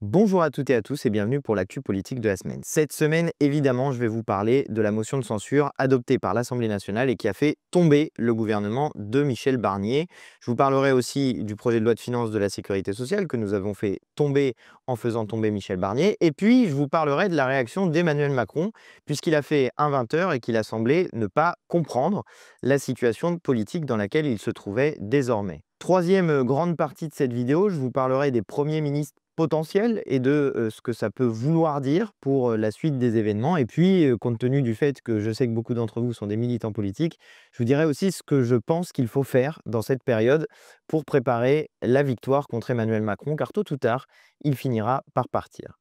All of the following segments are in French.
Bonjour à toutes et à tous et bienvenue pour l'actu politique de la semaine. Cette semaine, évidemment, je vais vous parler de la motion de censure adoptée par l'Assemblée nationale et qui a fait tomber le gouvernement de Michel Barnier. Je vous parlerai aussi du projet de loi de finances de la sécurité sociale que nous avons fait tomber en faisant tomber Michel Barnier. Et puis, je vous parlerai de la réaction d'Emmanuel Macron puisqu'il a fait un 20h et qu'il a semblé ne pas comprendre la situation politique dans laquelle il se trouvait désormais. Troisième grande partie de cette vidéo, je vous parlerai des premiers ministres potentiel et de ce que ça peut vouloir dire pour la suite des événements. Et puis, compte tenu du fait que je sais que beaucoup d'entre vous sont des militants politiques, je vous dirai aussi ce que je pense qu'il faut faire dans cette période pour préparer la victoire contre Emmanuel Macron, car tôt ou tard, il finira par partir.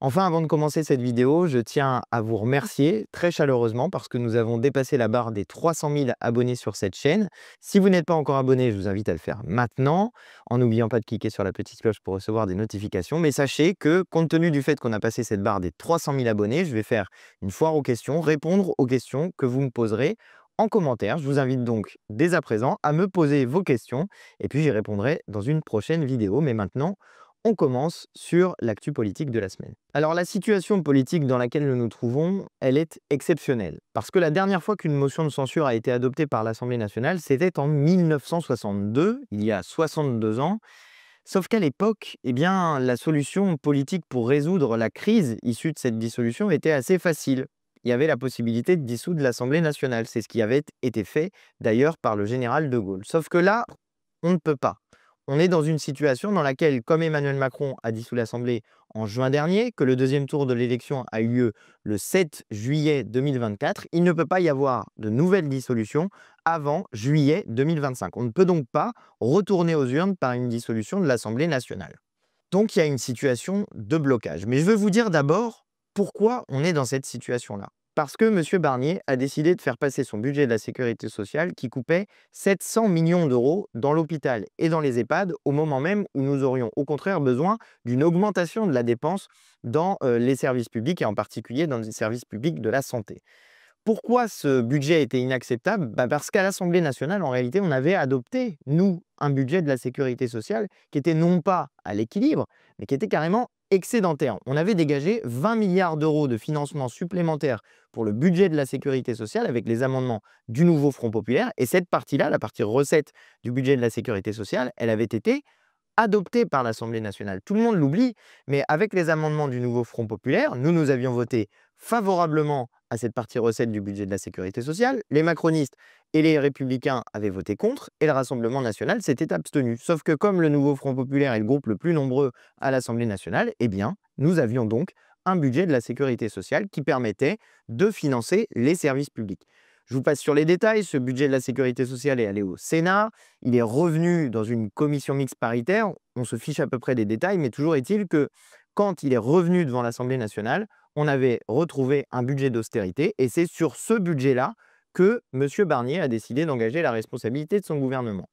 Enfin, avant de commencer cette vidéo, je tiens à vous remercier très chaleureusement parce que nous avons dépassé la barre des 300 000 abonnés sur cette chaîne. Si vous n'êtes pas encore abonné, je vous invite à le faire maintenant, en n'oubliant pas de cliquer sur la petite cloche pour recevoir des notifications. Mais sachez que, compte tenu du fait qu'on a passé cette barre des 300 000 abonnés, je vais faire une foire aux questions, répondre aux questions que vous me poserez en commentaire. Je vous invite donc dès à présent à me poser vos questions et puis j'y répondrai dans une prochaine vidéo. Mais maintenant, on commence sur l'actu politique de la semaine. Alors la situation politique dans laquelle nous nous trouvons, elle est exceptionnelle. Parce que la dernière fois qu'une motion de censure a été adoptée par l'Assemblée nationale, c'était en 1962, il y a 62 ans. Sauf qu'à l'époque, eh bien, la solution politique pour résoudre la crise issue de cette dissolution était assez facile. Il y avait la possibilité de dissoudre l'Assemblée nationale. C'est ce qui avait été fait d'ailleurs par le général de Gaulle. Sauf que là, on ne peut pas. On est dans une situation dans laquelle, comme Emmanuel Macron a dissous l'Assemblée en juin dernier, que le deuxième tour de l'élection a eu lieu le 7 juillet 2024, il ne peut pas y avoir de nouvelle dissolution avant juillet 2025. On ne peut donc pas retourner aux urnes par une dissolution de l'Assemblée nationale. Donc il y a une situation de blocage. Mais je veux vous dire d'abord pourquoi on est dans cette situation-là. Parce que M. Barnier a décidé de faire passer son budget de la sécurité sociale qui coupait 700 millions d'euros dans l'hôpital et dans les EHPAD au moment même où nous aurions au contraire besoin d'une augmentation de la dépense dans les services publics et en particulier dans les services publics de la santé. Pourquoi ce budget était inacceptable? Parce qu'à l'Assemblée nationale, en réalité, on avait adopté, nous, un budget de la sécurité sociale qui était non pas à l'équilibre, mais qui était carrément excédentaire. On avait dégagé 20 milliards d'euros de financement supplémentaire pour le budget de la sécurité sociale avec les amendements du nouveau Front populaire. Et cette partie-là, la partie recette du budget de la sécurité sociale, elle avait été adopté par l'Assemblée nationale. Tout le monde l'oublie, mais avec les amendements du nouveau Front populaire, nous avions voté favorablement à cette partie recette du budget de la sécurité sociale. Les macronistes et les républicains avaient voté contre et le Rassemblement national s'était abstenu. Sauf que comme le nouveau Front populaire est le groupe le plus nombreux à l'Assemblée nationale, eh bien, nous avions donc un budget de la sécurité sociale qui permettait de financer les services publics. Je vous passe sur les détails. Ce budget de la sécurité sociale est allé au Sénat. Il est revenu dans une commission mixte paritaire. On se fiche à peu près des détails, mais toujours est-il que quand il est revenu devant l'Assemblée nationale, on avait retrouvé un budget d'austérité et c'est sur ce budget-là que M. Barnier a décidé d'engager la responsabilité de son gouvernement.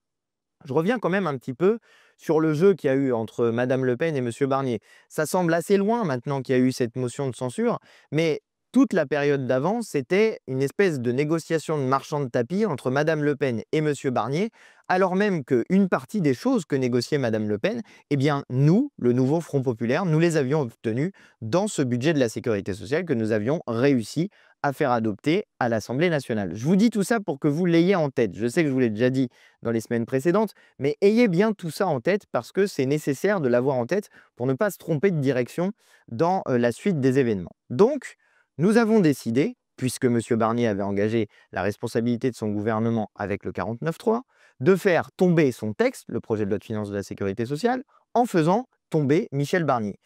Je reviens quand même un petit peu sur le jeu qu'il y a eu entre Mme Le Pen et M. Barnier. Ça semble assez loin maintenant qu'il y a eu cette motion de censure, mais toute la période d'avant, c'était une espèce de négociation de marchand de tapis entre Mme Le Pen et M. Barnier, alors même qu'une partie des choses que négociait Mme Le Pen, eh bien nous, le nouveau Front populaire, nous les avions obtenues dans ce budget de la sécurité sociale que nous avions réussi à faire adopter à l'Assemblée nationale. Je vous dis tout ça pour que vous l'ayez en tête. Je sais que je vous l'ai déjà dit dans les semaines précédentes, mais ayez bien tout ça en tête parce que c'est nécessaire de l'avoir en tête pour ne pas se tromper de direction dans la suite des événements. Donc, nous avons décidé, puisque M. Barnier avait engagé la responsabilité de son gouvernement avec le 49.3, de faire tomber son texte, le projet de loi de finances de la sécurité sociale, en faisant tomber Michel Barnier.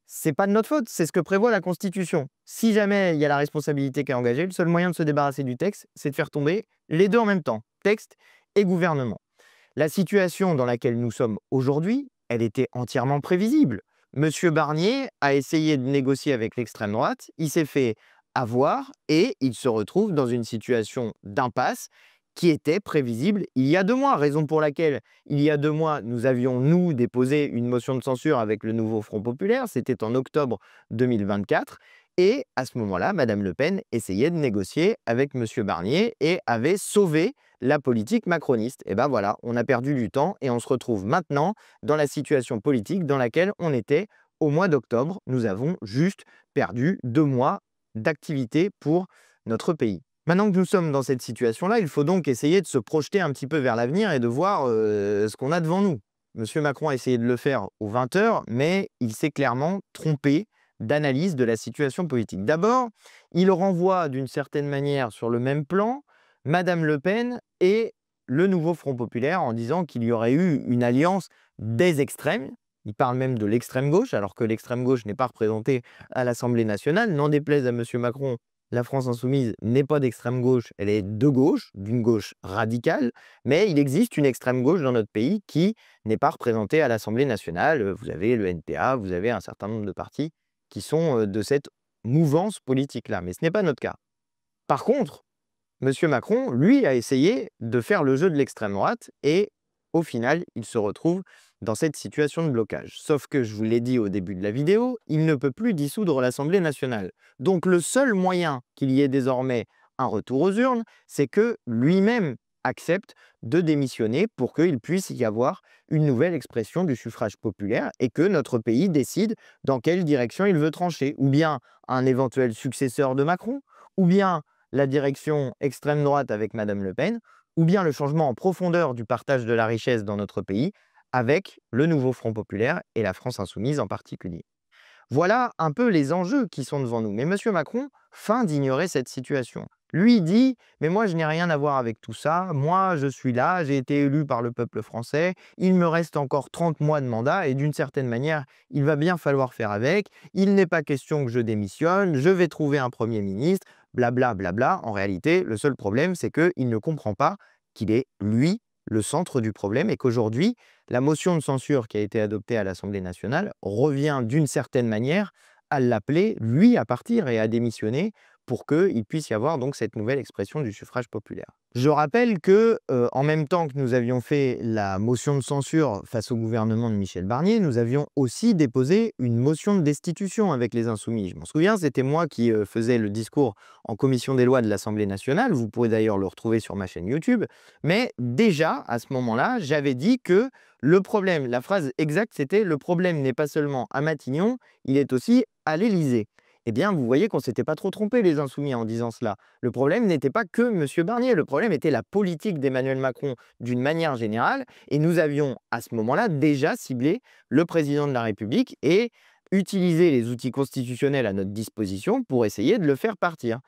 C'est pas de notre faute, c'est ce que prévoit la Constitution. Si jamais il y a la responsabilité qui est engagée, le seul moyen de se débarrasser du texte, c'est de faire tomber les deux en même temps, texte et gouvernement. La situation dans laquelle nous sommes aujourd'hui, elle était entièrement prévisible. Monsieur Barnier a essayé de négocier avec l'extrême droite, il s'est fait avoir et il se retrouve dans une situation d'impasse qui était prévisible il y a 2 mois, raison pour laquelle il y a 2 mois, nous avions, nous, déposé une motion de censure avec le nouveau Front populaire, c'était en octobre 2024, et à ce moment-là, Mme Le Pen essayait de négocier avec M. Barnier et avait sauvé la politique macroniste. Et ben voilà, on a perdu du temps et on se retrouve maintenant dans la situation politique dans laquelle on était au mois d'octobre, nous avons juste perdu 2 mois d'activité pour notre pays. Maintenant que nous sommes dans cette situation-là, il faut donc essayer de se projeter un petit peu vers l'avenir et de voir ce qu'on a devant nous. Monsieur Macron a essayé de le faire aux 20 heures, mais il s'est clairement trompé d'analyse de la situation politique. D'abord, il renvoie d'une certaine manière sur le même plan Madame Le Pen et le nouveau Front populaire en disant qu'il y aurait eu une alliance des extrêmes. Il parle même de l'extrême gauche, alors que l'extrême gauche n'est pas représentée à l'Assemblée nationale. N'en déplaise à Monsieur Macron, la France insoumise n'est pas d'extrême gauche, elle est de gauche, d'une gauche radicale, mais il existe une extrême gauche dans notre pays qui n'est pas représentée à l'Assemblée nationale. Vous avez le NPA, vous avez un certain nombre de partis qui sont de cette mouvance politique-là, mais ce n'est pas notre cas. Par contre, Monsieur Macron, lui, a essayé de faire le jeu de l'extrême droite et au final, il se retrouve dans cette situation de blocage. Sauf que, je vous l'ai dit au début de la vidéo, il ne peut plus dissoudre l'Assemblée nationale. Donc le seul moyen qu'il y ait désormais un retour aux urnes, c'est que lui-même accepte de démissionner pour qu'il puisse y avoir une nouvelle expression du suffrage populaire et que notre pays décide dans quelle direction il veut trancher. Ou bien un éventuel successeur de Macron, ou bien la direction extrême droite avec Madame Le Pen, ou bien le changement en profondeur du partage de la richesse dans notre pays avec le nouveau Front populaire et la France insoumise en particulier. Voilà un peu les enjeux qui sont devant nous. Mais M. Macron feint d'ignorer cette situation. Lui dit: mais moi je n'ai rien à voir avec tout ça, moi je suis là, j'ai été élu par le peuple français, il me reste encore 30 mois de mandat et d'une certaine manière, il va bien falloir faire avec, il n'est pas question que je démissionne, je vais trouver un Premier ministre, blabla blabla. En réalité, le seul problème, c'est qu'il ne comprend pas qu'il est, lui, le centre du problème et qu'aujourd'hui, la motion de censure qui a été adoptée à l'Assemblée nationale revient d'une certaine manière à l'appeler, lui, à partir et à démissionner pour qu'il puisse y avoir donc cette nouvelle expression du suffrage populaire. Je rappelle que, en même temps que nous avions fait la motion de censure face au gouvernement de Michel Barnier, nous avions aussi déposé une motion de destitution avec les Insoumis. Je m'en souviens, c'était moi qui faisais le discours en commission des lois de l'Assemblée nationale. Vous pourrez d'ailleurs le retrouver sur ma chaîne YouTube. Mais déjà, à ce moment-là, j'avais dit que le problème, la phrase exacte, c'était: le problème n'est pas seulement à Matignon, il est aussi à l'Élysée. Eh bien, vous voyez qu'on ne s'était pas trop trompé, les Insoumis, en disant cela. Le problème n'était pas que M. Barnier, le problème était la politique d'Emmanuel Macron d'une manière générale. Et nous avions, à ce moment-là, déjà ciblé le président de la République et utilisé les outils constitutionnels à notre disposition pour essayer de le faire partir.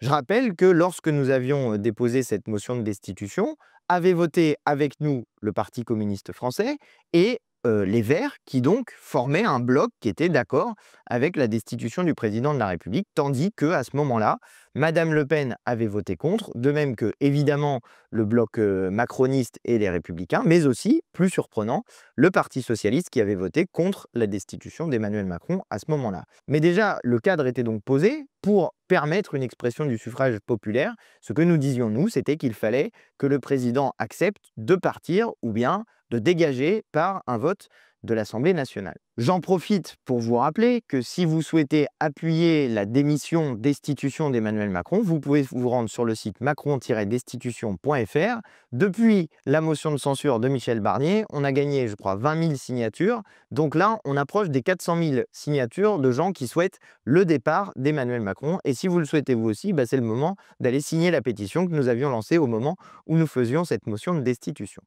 Je rappelle que lorsque nous avions déposé cette motion de destitution, avait voté avec nous le Parti communiste français et les Verts, qui donc formaient un bloc qui était d'accord avec la destitution du président de la République, tandis qu'à ce moment-là, Madame Le Pen avait voté contre, de même que, évidemment, le bloc macroniste et les Républicains, mais aussi, plus surprenant, le Parti socialiste qui avait voté contre la destitution d'Emmanuel Macron à ce moment-là. Mais déjà, le cadre était donc posé pour permettre une expression du suffrage populaire. Ce que nous disions, nous, c'était qu'il fallait que le président accepte de partir ou bien de dégager par un vote de l'Assemblée nationale. J'en profite pour vous rappeler que si vous souhaitez appuyer la destitution d'Emmanuel Macron, vous pouvez vous rendre sur le site macron-destitution.fr. Depuis la motion de censure de Michel Barnier, on a gagné, je crois, 20 000 signatures. Donc là, on approche des 400 000 signatures de gens qui souhaitent le départ d'Emmanuel Macron. Et si vous le souhaitez vous aussi, c'est le moment d'aller signer la pétition que nous avions lancée au moment où nous faisions cette motion de destitution.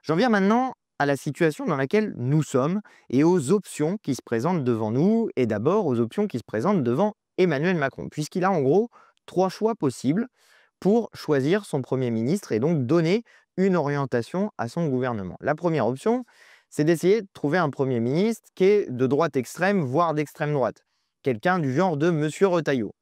J'en viens maintenant à la situation dans laquelle nous sommes et aux options qui se présentent devant nous, et d'abord aux options qui se présentent devant Emmanuel Macron, puisqu'il a en gros 3 choix possibles pour choisir son Premier ministre et donc donner une orientation à son gouvernement. La première option, c'est d'essayer de trouver un Premier ministre qui est de droite extrême, voire d'extrême droite, quelqu'un du genre de M. Retailleau.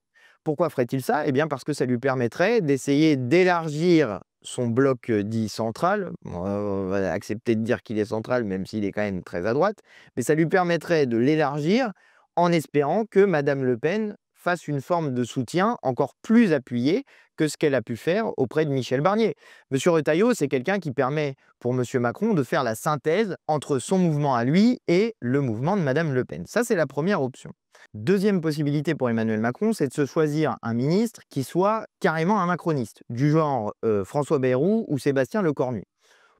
Pourquoi ferait-il ça? Eh bien parce que ça lui permettrait d'essayer d'élargir son bloc dit central. On va accepter de dire qu'il est central, même s'il est quand même très à droite, mais ça lui permettrait de l'élargir en espérant que Madame Le Pen fasse une forme de soutien encore plus appuyé que ce qu'elle a pu faire auprès de Michel Barnier. Monsieur Retailleau, c'est quelqu'un qui permet pour Monsieur Macron de faire la synthèse entre son mouvement à lui et le mouvement de Madame Le Pen. Ça, c'est la première option. Deuxième possibilité pour Emmanuel Macron, c'est de se choisir un ministre qui soit carrément un macroniste, du genre François Bayrou ou Sébastien Lecornu.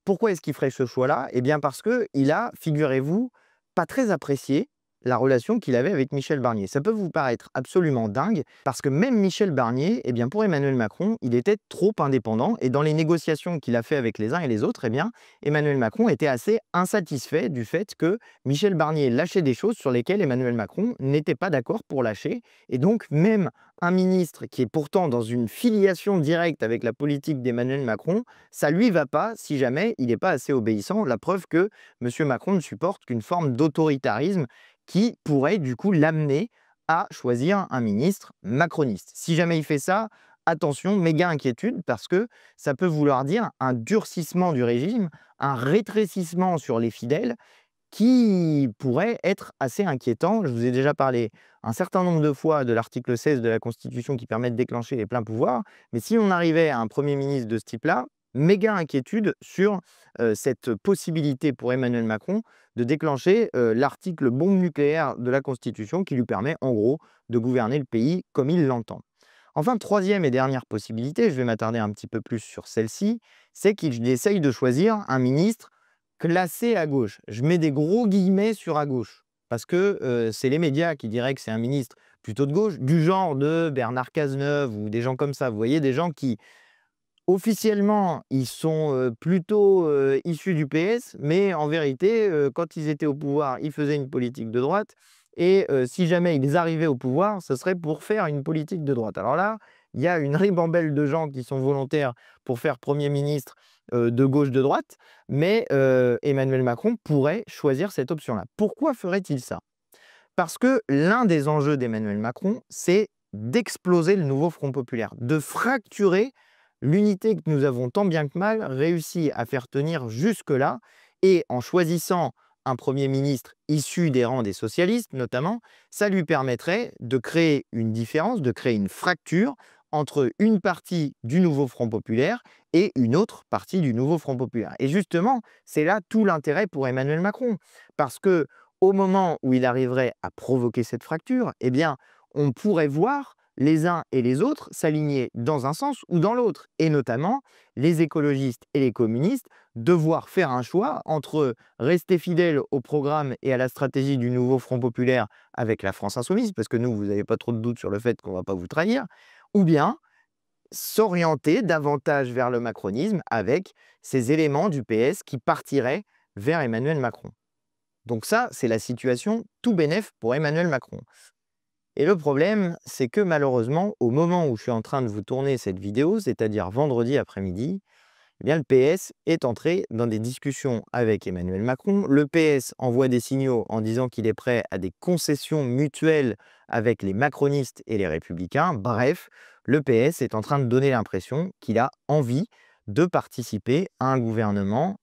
Pourquoi est-ce qu'il ferait ce choix-là? Eh bien parce qu'il a, figurez-vous, pas très apprécié la relation qu'il avait avec Michel Barnier. Ça peut vous paraître absolument dingue, parce que même Michel Barnier, eh bien, pour Emmanuel Macron, il était trop indépendant, et dans les négociations qu'il a fait avec les uns et les autres, eh bien, Emmanuel Macron était assez insatisfait du fait que Michel Barnier lâchait des choses sur lesquelles Emmanuel Macron n'était pas d'accord pour lâcher, et donc même un ministre qui est pourtant dans une filiation directe avec la politique d'Emmanuel Macron, ça lui va pas si jamais il n'est pas assez obéissant. La preuve que M. Macron ne supporte qu'une forme d'autoritarisme qui pourrait du coup l'amener à choisir un ministre macroniste. Si jamais il fait ça, attention, méga inquiétude, parce que ça peut vouloir dire un durcissement du régime, un rétrécissement sur les fidèles, qui pourrait être assez inquiétant. Je vous ai déjà parlé un certain nombre de fois de l'article 16 de la Constitution qui permet de déclencher les pleins pouvoirs, mais si on arrivait à un Premier ministre de ce type-là, méga inquiétude sur cette possibilité pour Emmanuel Macron de déclencher l'article bombe nucléaire de la Constitution qui lui permet en gros de gouverner le pays comme il l'entend. Enfin, troisième et dernière possibilité, je vais m'attarder un petit peu plus sur celle-ci, c'est qu'il essaye de choisir un ministre classé à gauche. Je mets des gros guillemets sur à gauche, parce que c'est les médias qui diraient que c'est un ministre plutôt de gauche, du genre de Bernard Cazeneuve ou des gens comme ça. Vous voyez, des gens qui, officiellement, ils sont plutôt issus du PS, mais en vérité, quand ils étaient au pouvoir, ils faisaient une politique de droite. Et si jamais ils arrivaient au pouvoir, ce serait pour faire une politique de droite. Alors là, il y a une ribambelle de gens qui sont volontaires pour faire Premier ministre de gauche, de droite, mais Emmanuel Macron pourrait choisir cette option-là. Pourquoi ferait-il ça? Parce que l'un des enjeux d'Emmanuel Macron, c'est d'exploser le nouveau Front populaire, de fracturer l'unité que nous avons tant bien que mal réussi à faire tenir jusque-là, et en choisissant un Premier ministre issu des rangs des socialistes notamment, ça lui permettrait de créer une différence, de créer une fracture entre une partie du nouveau Front populaire et une autre partie du nouveau Front populaire. Et justement, c'est là tout l'intérêt pour Emmanuel Macron, parce que au moment où il arriverait à provoquer cette fracture, eh bien, on pourrait voir les uns et les autres s'aligner dans un sens ou dans l'autre, et notamment les écologistes et les communistes devoir faire un choix entre rester fidèles au programme et à la stratégie du nouveau Front populaire avec la France insoumise, parce que nous, vous n'avez pas trop de doute sur le fait qu'on ne va pas vous trahir, ou bien s'orienter davantage vers le macronisme avec ces éléments du PS qui partiraient vers Emmanuel Macron. Donc ça, c'est la situation tout bénef pour Emmanuel Macron. Et le problème, c'est que malheureusement, au moment où je suis en train de vous tourner cette vidéo, c'est-à-dire vendredi après-midi, eh bien, le PS est entré dans des discussions avec Emmanuel Macron. Le PS envoie des signaux en disant qu'il est prêt à des concessions mutuelles avec les macronistes et les républicains. Bref, le PS est en train de donner l'impression qu'il a envie de participer à un gouvernement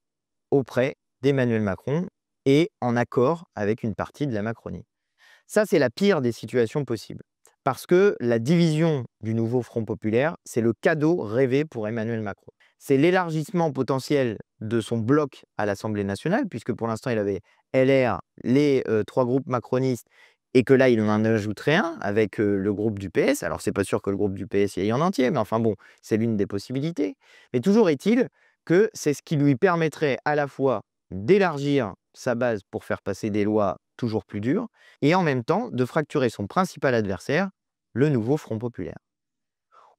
auprès d'Emmanuel Macron et en accord avec une partie de la Macronie. Ça, c'est la pire des situations possibles. Parce que la division du nouveau Front populaire, c'est le cadeau rêvé pour Emmanuel Macron. C'est l'élargissement potentiel de son bloc à l'Assemblée nationale, puisque pour l'instant, il avait LR, les trois groupes macronistes, et que là, il en ajouterait un avec le groupe du PS. Alors, c'est pas sûr que le groupe du PS y aille en entier, mais enfin bon, c'est l'une des possibilités. Mais toujours est-il que c'est ce qui lui permettrait à la fois d'élargir sa base pour faire passer des lois toujours plus dures, et en même temps de fracturer son principal adversaire, le nouveau Front populaire.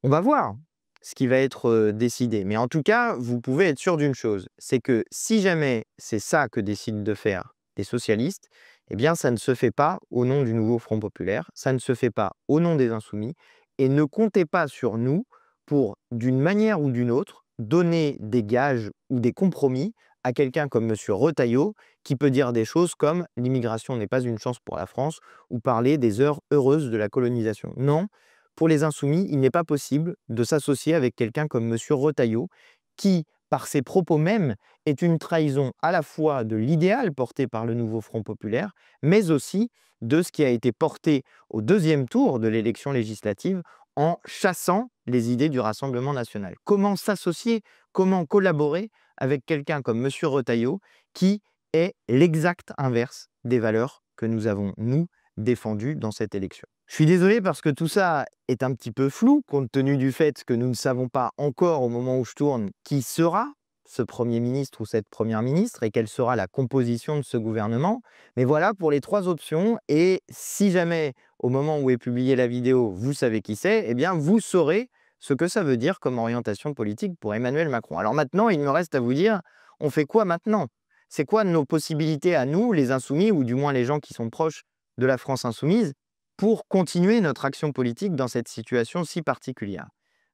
On va voir ce qui va être décidé, mais en tout cas, vous pouvez être sûr d'une chose, c'est que si jamais c'est ça que décident de faire les socialistes, eh bien ça ne se fait pas au nom du nouveau Front populaire, ça ne se fait pas au nom des insoumis, et ne comptez pas sur nous pour, d'une manière ou d'une autre, donner des gages ou des compromis à quelqu'un comme M. Retailleau, qui peut dire des choses comme « l'immigration n'est pas une chance pour la France » ou parler des heures heureuses de la colonisation. Non, pour les insoumis, il n'est pas possible de s'associer avec quelqu'un comme M. Retailleau, qui, par ses propos mêmes, est une trahison à la fois de l'idéal porté par le nouveau Front populaire, mais aussi de ce qui a été porté au deuxième tour de l'élection législative en chassant les idées du Rassemblement national. Comment s'associer, comment collaborer avec quelqu'un comme M. Retailleau, qui est l'exact inverse des valeurs que nous avons, nous, défendues dans cette élection. Je suis désolé parce que tout ça est un petit peu flou, compte tenu du fait que nous ne savons pas encore, au moment où je tourne, qui sera ce Premier ministre ou cette Première ministre et quelle sera la composition de ce gouvernement. Mais voilà pour les 3 options et si jamais, au moment où est publiée la vidéo, vous savez qui c'est, eh bien vous saurez ce que ça veut dire comme orientation politique pour Emmanuel Macron. Alors maintenant, il me reste à vous dire, on fait quoi maintenant? C'est quoi nos possibilités à nous, les insoumis, ou du moins les gens qui sont proches de la France insoumise, pour continuer notre action politique dans cette situation si particulière?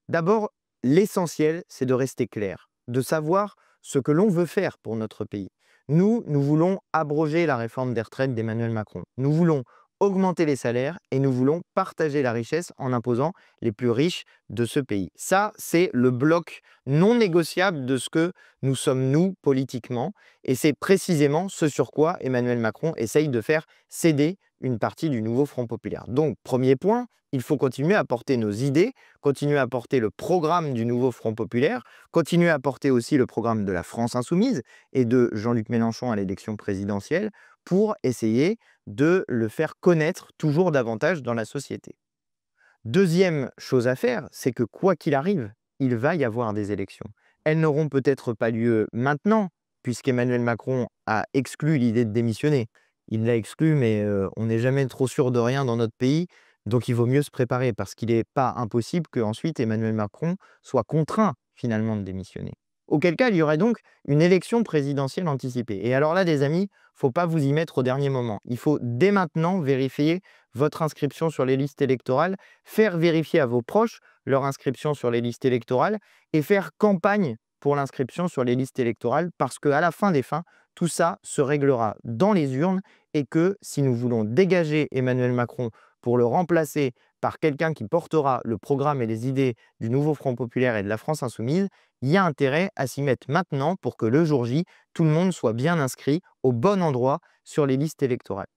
D'abord, l'essentiel, c'est de rester clair, de savoir ce que l'on veut faire pour notre pays. Nous voulons abroger la réforme des retraites d'Emmanuel Macron. Nous voulons augmenter les salaires et nous voulons partager la richesse en imposant les plus riches de ce pays. Ça, c'est le bloc non négociable de ce que nous sommes, nous, politiquement. Et c'est précisément ce sur quoi Emmanuel Macron essaye de faire céder une partie du nouveau Front populaire. Donc, premier point, il faut continuer à porter nos idées, continuer à porter le programme du nouveau Front populaire, continuer à porter aussi le programme de la France insoumise et de Jean-Luc Mélenchon à l'élection présidentielle pour essayer de le faire connaître toujours davantage dans la société. Deuxième chose à faire, c'est que quoi qu'il arrive, il va y avoir des élections. Elles n'auront peut-être pas lieu maintenant, puisqu'Emmanuel Macron a exclu l'idée de démissionner. Il l'a exclu, mais on n'est jamais trop sûr de rien dans notre pays, donc il vaut mieux se préparer, parce qu'il n'est pas impossible qu'ensuite Emmanuel Macron soit contraint finalement de démissionner. Auquel cas, il y aurait donc une élection présidentielle anticipée. Et alors là, des amis, faut pas vous y mettre au dernier moment. Il faut dès maintenant vérifier votre inscription sur les listes électorales, faire vérifier à vos proches leur inscription sur les listes électorales et faire campagne pour l'inscription sur les listes électorales parce qu'à la fin des fins, tout ça se réglera dans les urnes et que si nous voulons dégager Emmanuel Macron pour le remplacer par quelqu'un qui portera le programme et les idées du nouveau Front populaire et de la France insoumise, il y a intérêt à s'y mettre maintenant pour que le jour J, tout le monde soit bien inscrit au bon endroit sur les listes électorales.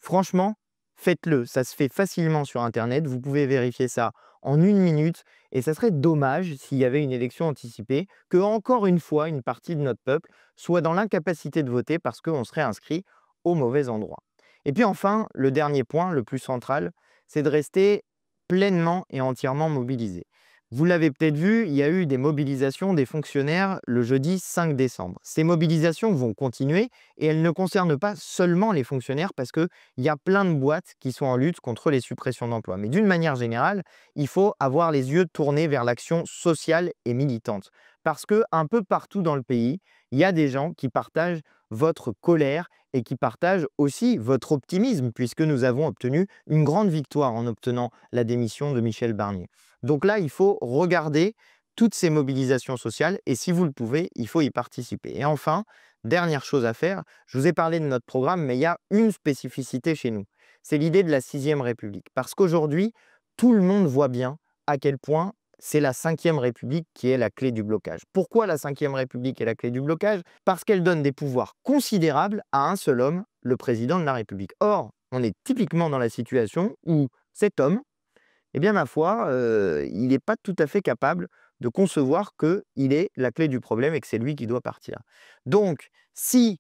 Franchement, faites-le, ça se fait facilement sur Internet, vous pouvez vérifier ça en 1 minute et ça serait dommage s'il y avait une élection anticipée, que encore une fois, une partie de notre peuple soit dans l'incapacité de voter parce qu'on serait inscrit au mauvais endroit. Et puis enfin, le dernier point, le plus central, c'est de rester pleinement et entièrement mobilisé. Vous l'avez peut-être vu, il y a eu des mobilisations des fonctionnaires le jeudi 5 décembre. Ces mobilisations vont continuer et elles ne concernent pas seulement les fonctionnaires parce qu'il y a plein de boîtes qui sont en lutte contre les suppressions d'emplois. Mais d'une manière générale, il faut avoir les yeux tournés vers l'action sociale et militante. Parce que un peu partout dans le pays, il y a des gens qui partagent votre colère et qui partagent aussi votre optimisme puisque nous avons obtenu une grande victoire en obtenant la démission de Michel Barnier. Donc là, il faut regarder toutes ces mobilisations sociales et si vous le pouvez, il faut y participer. Et enfin, dernière chose à faire, je vous ai parlé de notre programme, mais il y a une spécificité chez nous. C'est l'idée de la 6e République. Parce qu'aujourd'hui, tout le monde voit bien à quel point c'est la 5e République qui est la clé du blocage. Pourquoi la 5e République est la clé du blocage? Parce qu'elle donne des pouvoirs considérables à un seul homme, le président de la République. Or, on est typiquement dans la situation où cet homme, eh bien, ma foi, il n'est pas tout à fait capable de concevoir qu'il est la clé du problème et que c'est lui qui doit partir. Donc, si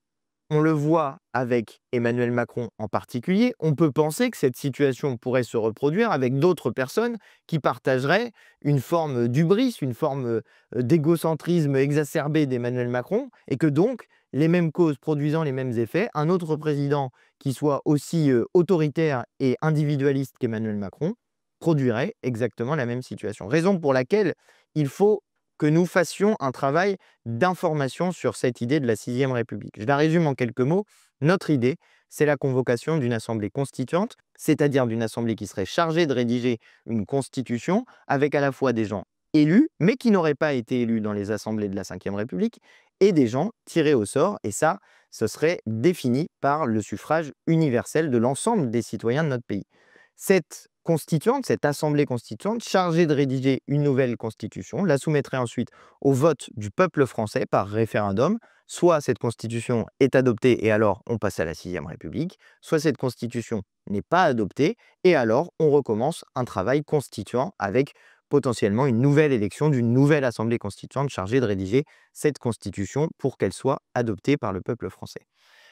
on le voit avec Emmanuel Macron en particulier, on peut penser que cette situation pourrait se reproduire avec d'autres personnes qui partageraient une forme d'hubris, une forme d'égocentrisme exacerbé d'Emmanuel Macron, et que donc, les mêmes causes produisant les mêmes effets, un autre président qui soit aussi autoritaire et individualiste qu'Emmanuel Macron produirait exactement la même situation. Raison pour laquelle il faut que nous fassions un travail d'information sur cette idée de la 6e République. Je la résume en quelques mots. Notre idée, c'est la convocation d'une assemblée constituante, c'est-à-dire d'une assemblée qui serait chargée de rédiger une constitution avec à la fois des gens élus, mais qui n'auraient pas été élus dans les assemblées de la 5e République, et des gens tirés au sort, et ça, ce serait défini par le suffrage universel de l'ensemble des citoyens de notre pays. Cette constituante, cette assemblée constituante, chargée de rédiger une nouvelle constitution, la soumettrait ensuite au vote du peuple français par référendum. Soit cette constitution est adoptée et alors on passe à la 6e République, soit cette constitution n'est pas adoptée et alors on recommence un travail constituant avec potentiellement une nouvelle élection d'une nouvelle assemblée constituante chargée de rédiger cette constitution pour qu'elle soit adoptée par le peuple français.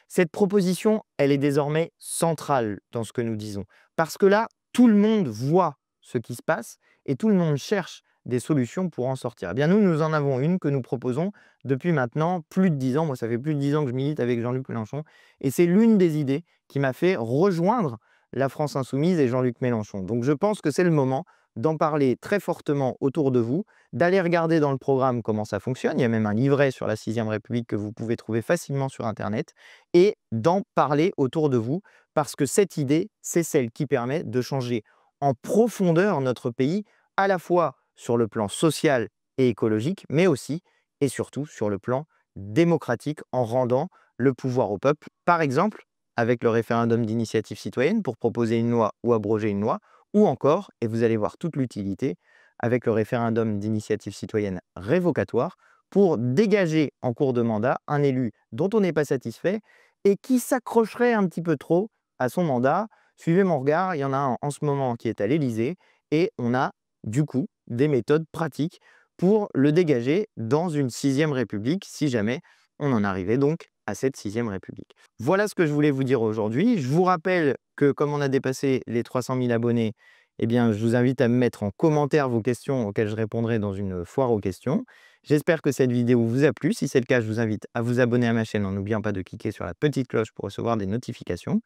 Cette proposition, elle est désormais centrale dans ce que nous disons. Parce que là, tout le monde voit ce qui se passe et tout le monde cherche des solutions pour en sortir? Eh bien, nous en avons une que nous proposons depuis maintenant plus de 10 ans. Moi, ça fait plus de 10 ans que je milite avec Jean-Luc Mélenchon et c'est l'une des idées qui m'a fait rejoindre la France insoumise et Jean-Luc Mélenchon. Donc je pense que c'est le moment d'en parler très fortement autour de vous, d'aller regarder dans le programme comment ça fonctionne. Il y a même un livret sur la 6ème République que vous pouvez trouver facilement sur internet et d'en parler autour de vous parce que cette idée, c'est celle qui permet de changer en profondeur notre pays, à la fois sur le plan social et écologique, mais aussi et surtout sur le plan démocratique en rendant le pouvoir au peuple. Par exemple, avec le référendum d'initiative citoyenne pour proposer une loi ou abroger une loi, ou encore, et vous allez voir toute l'utilité, avec le référendum d'initiative citoyenne révocatoire pour dégager en cours de mandat un élu dont on n'est pas satisfait et qui s'accrocherait un petit peu trop à son mandat. Suivez mon regard, il y en a un en ce moment qui est à l'Élysée et on a du coup des méthodes pratiques pour le dégager dans une 6ème République si jamais on en arrivait donc à cette 6ème République. Voilà ce que je voulais vous dire aujourd'hui. Je vous rappelle que comme on a dépassé les 300 000 abonnés, eh bien, je vous invite à me mettre en commentaire vos questions auxquelles je répondrai dans une foire aux questions. J'espère que cette vidéo vous a plu. Si c'est le cas, je vous invite à vous abonner à ma chaîne en n'oubliant pas de cliquer sur la petite cloche pour recevoir des notifications.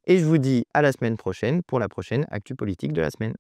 Et je vous dis à la semaine prochaine pour la prochaine Actu Politique de la semaine.